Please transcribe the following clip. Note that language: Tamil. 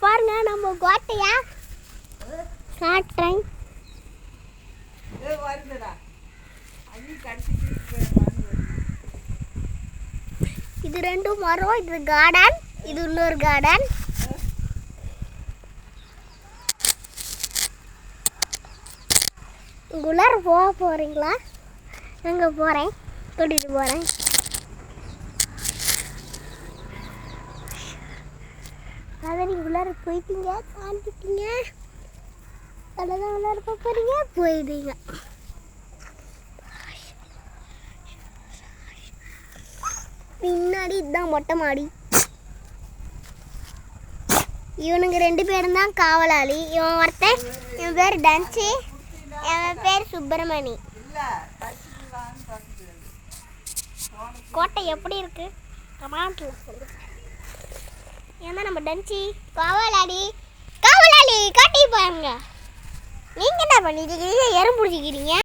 பாருங்க நம்ம கோட்டையா காட்டுறேன். இது ரெண்டும் மரம், இது கார்டன், இது இன்னொரு கார்டன். உள்ளார போக போறீங்களா? எங்க போறேன், கூட்டிட்டு போறேன். அதை நீங்க உள்ளார போயிட்டீங்க, காண்டிட்டீங்க, அதான் உள்ளார போறீங்க, போயிடுங்க. பின்னாடி இதுதான் மொட்டை மாடி. இவனுங்க 2 பேரும் தான் காவலாளி. இவன் ஒருத்தன், இவன் பேர் டன்சி, இவன் பேர் சுப்பிரமணி. கோட்டை எப்படி இருக்கு கமெண்ட்ல சொல்லுங்க. ஏன்னா நம்ம டன்சி காவலாளி காட்டி பாருங்க. நீங்க என்ன பண்ணிட்டு இருக்கீங்க? எறும்பு பிடிச்சிக்கிறீங்க.